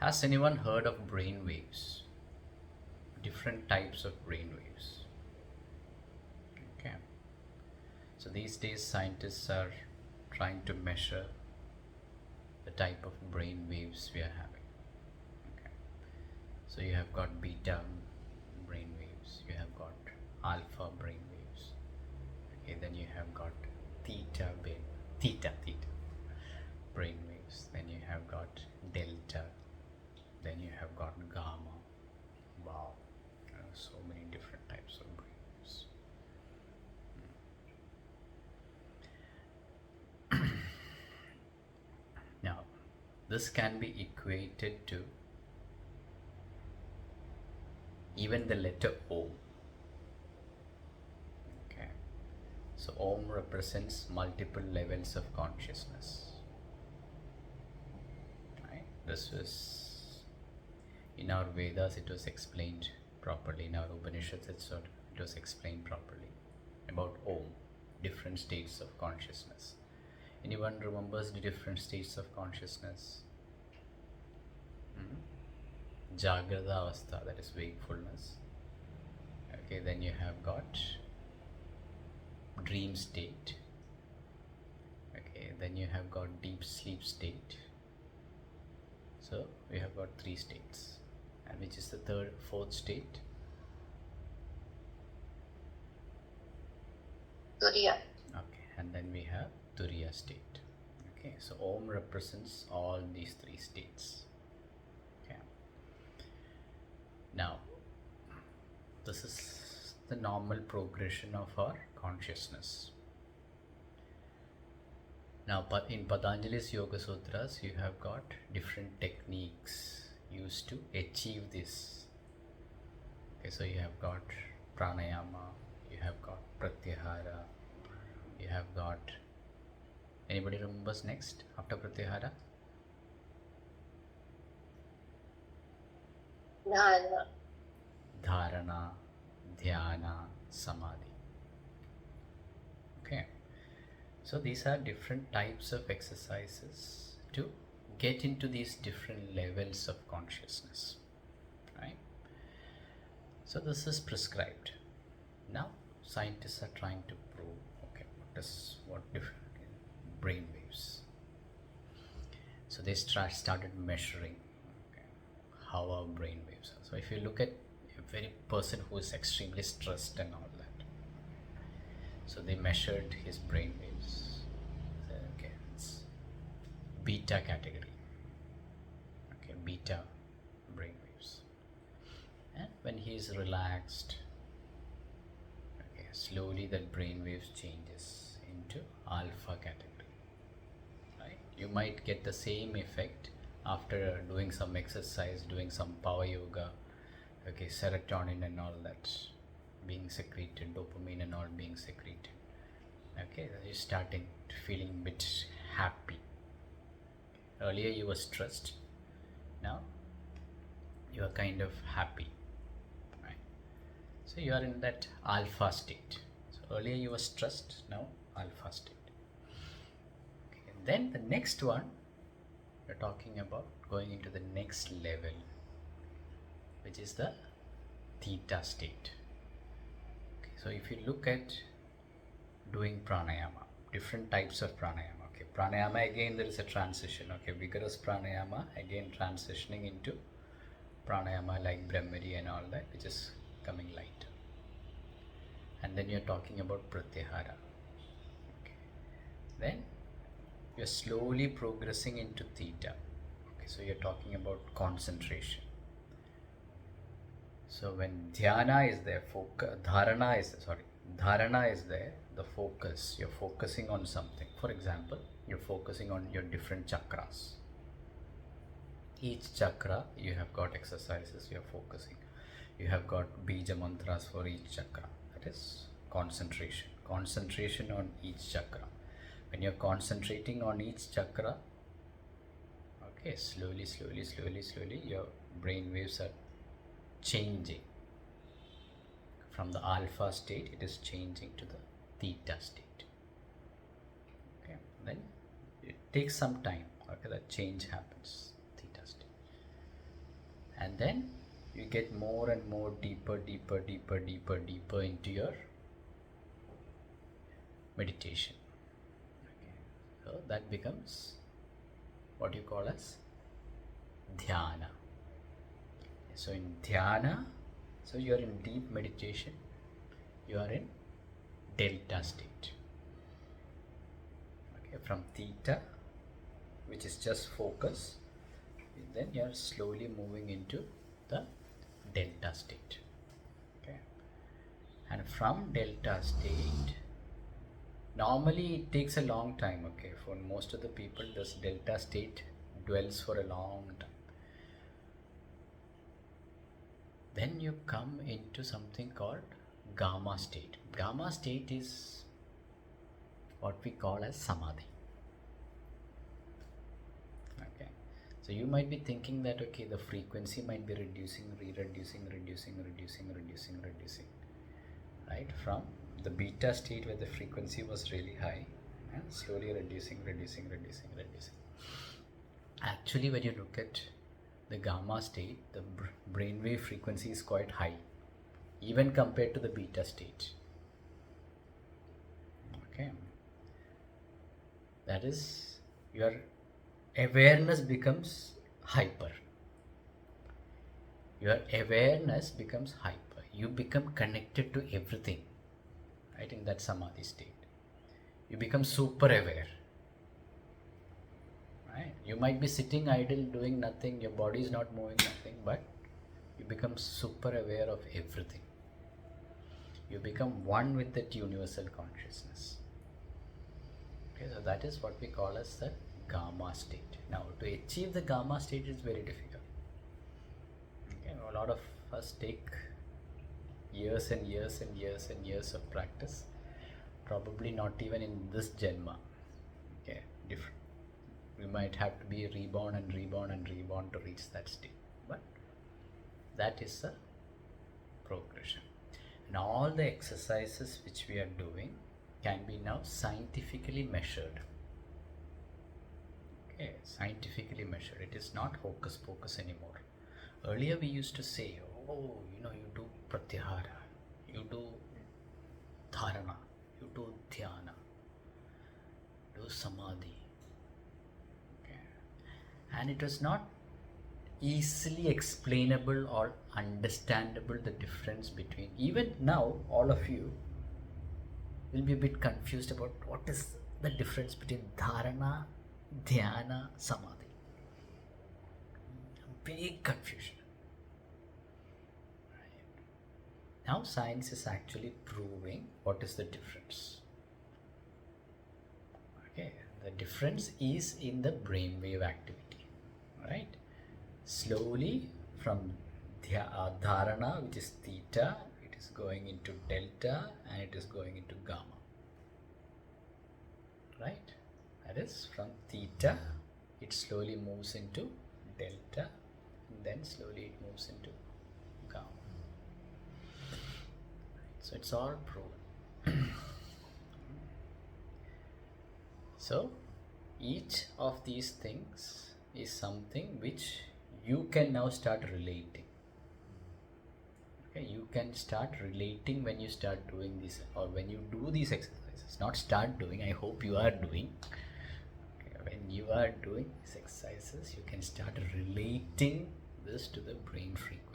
Has anyone heard of brain waves? Different types of brain waves. Okay. So these days scientists are trying to measure the type of brain waves we are having. Okay. So you have got beta brain waves, you have got alpha brain waves. Okay, then you have got theta brain waves. Then you have got delta. Then you have got gamma. Wow, so many different types of brain waves. Now, this can be equated to even the letter O. Okay, so Om represents multiple levels of consciousness. Right? This was in our Vedas. It was explained properly. In our Upanishads, it was explained properly about Om, different states of consciousness. Anyone remembers the different states of consciousness? Jagrada avastha, that is wakefulness. Okay, then you have got dream state. Okay, then you have got deep sleep state. So we have got three states. And which is the fourth state? Turiya. Okay, and then we have Turiya state. Okay, so Om represents all these three states. Okay. Now, this is the normal progression of our consciousness. Now, in Patanjali's Yoga Sutras, you have got different techniques used to achieve this. Okay, so you have got pranayama, you have got pratyahara, you have got. Anybody remembers next after pratyahara? Dharana, dhyana, samadhi. Okay, so these are different types of exercises to get into these different levels of consciousness, right? So this is prescribed. Now scientists are trying to prove, okay, what different brain waves. So they started measuring, okay, how our brain waves are. So if you look at a very person who is extremely stressed and all that, so they measured his brain waves. So, okay, it's beta category. Okay, beta brain waves. And when he is relaxed, okay, slowly that brain waves changes into alpha category. Right? You might get the same effect after doing some exercise, doing some power yoga. Okay, serotonin and all that being secreted, dopamine and all being secreted. Okay, you're starting feeling a bit happy. Earlier you were stressed, now you are kind of happy, right? So you are in that alpha state. So earlier you were stressed, now alpha state. Okay, and then the next one, we're talking about going into the next level, which is the theta state. Okay, so if you look at doing pranayama, different types of pranayama. Okay, pranayama, again there is a transition. Okay, vigorous pranayama, again transitioning into pranayama like Brahmari and all that, which is coming lighter. And then you're talking about pratyahara. Okay, then you're slowly progressing into theta. Okay, so you're talking about concentration. So when dhyana is there, dharana is there, the focus, you're focusing on something. For example, you're focusing on your different chakras. Each chakra, you have got exercises you're focusing. You have got bija mantras for each chakra. That is concentration. Concentration on each chakra. When you're concentrating on each chakra, okay, slowly, your brain waves are changing. From the alpha state, it is changing to the theta state. Okay, then it takes some time. Okay, that change happens. Theta state. and then you get more and more deeper into your meditation. Okay. So that becomes what you call as dhyana. So in dhyana, so you are in deep meditation, you are in delta state. Okay, from theta, which is just focus, then you are slowly moving into the delta state. Okay, and from delta state, normally it takes a long time. Okay, for most of the people, this delta state dwells for a long time. Then you come into something called gamma state. Gamma state is what we call as samadhi. Okay, so you might be thinking that okay, the frequency might be reducing, reducing, right? From the beta state where the frequency was really high and slowly reducing. Actually, when you look at the gamma state, the brainwave frequency is quite high, even compared to the beta state. Okay, that is, your awareness becomes hyper. Your awareness becomes hyper. You become connected to everything, right? In that samadhi state, you become super aware. Right? You might be sitting idle, doing nothing, your body is not moving, nothing, but you become super aware of everything. You become one with that universal consciousness. Okay, so that is what we call as the gamma state. Now, to achieve the gamma state is very difficult. Okay, a lot of us take years and years of practice, probably not even in this Janma. Okay, different. We might have to be reborn to reach that state, but that is the progression. And all the exercises which we are doing can be now scientifically measured. Okay, scientifically measured. It is not hocus pocus anymore. Earlier we used to say, oh, you do pratyahara, you do dharana, you do dhyana, do samadhi. And it was not easily explainable or understandable, the difference between. Even now, all of you will be a bit confused about what is the difference between dharana, dhyana, samadhi. Big confusion. Right. Now science is actually proving what is the difference. Okay, the difference is in the brainwave activity. Right, slowly from dharana, which is theta, it is going into delta and it is going into gamma. Right, that is from theta, it slowly moves into delta, and then slowly it moves into gamma. So it's all proven. So each of these things is something which you can now start relating. Okay, you can start relating when you start doing this, or when you do these exercises. Not start doing, I hope you are doing. Okay, when you are doing these exercises, you can start relating this to the brain frequency.